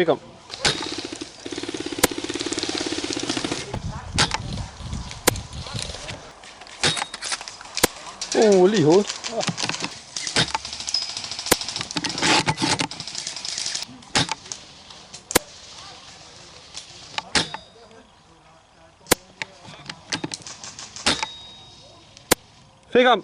Kom. Lige i hovedet. Fik ham.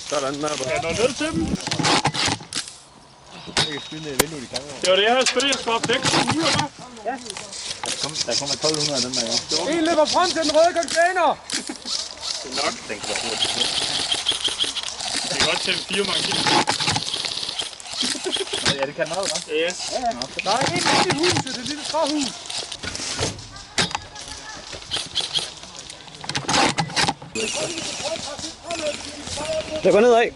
Sådan der. Jeg når ned til dem. Det var det, jeg havde spillet. Jeg skulle have begge skuler, hva'? Ja. Der kommer 1200 af den der, ja. En løber frem til den røde container! Det er nok. Den kan være hurtigt. Det kan godt tælle 4 mange kilo. Ja, det kan den også, hva'? Yes. Ja. Der er en inde i huset, det lille træhus. Jeg går nedad.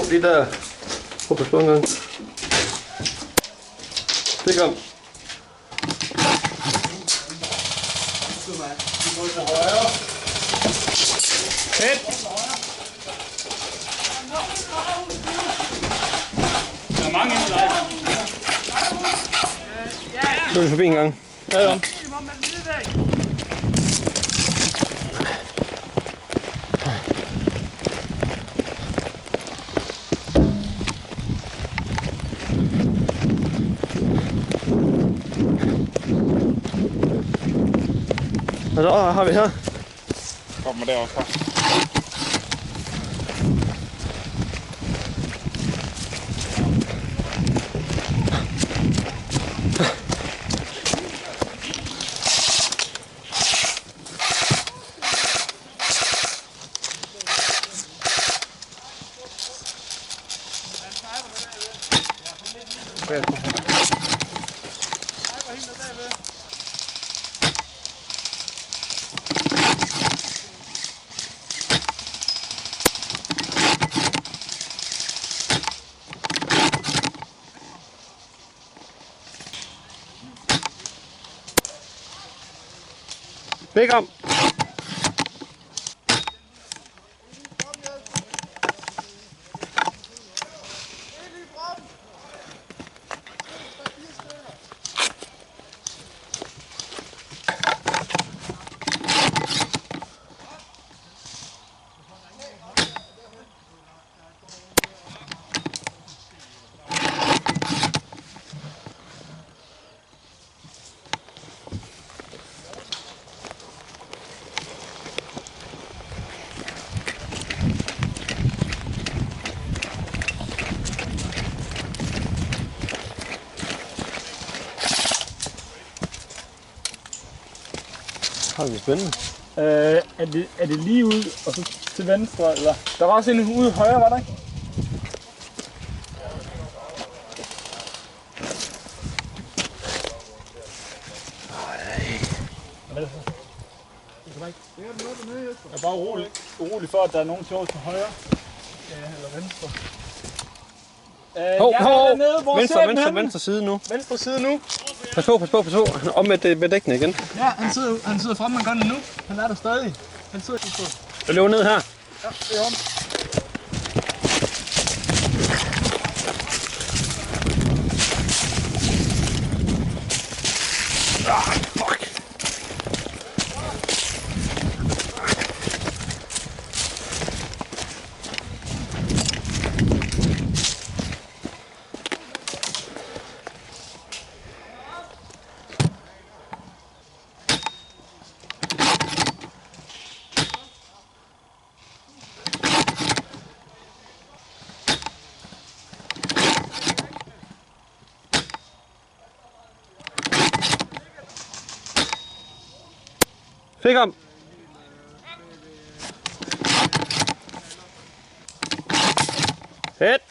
De der. Prøv at slå en gang. Fik ham. Fedt. Der er mange inde i dig. Nu er vi forbi en gang. Ja. Og så har vi her. Kommer deroppe fra. Fik ham. Har vi spændende? Er det lige ud og så til venstre, eller? Der var også en ude højre, var der ikke? Hvad er det for? Jeg er bare urolig for, at der er nogen til højre. Eller venstre. Jeg er dernede, hvor ser den henne? Venstre side nu. Venstre side nu. Pas på. Om med dækkene igen. Ja, han sidder fremme med gunnen nu. Han er der stadig. Han sidder lige på. Jeg løber ned her. Ja, det er om. Fuck. Fik ham. Fedt.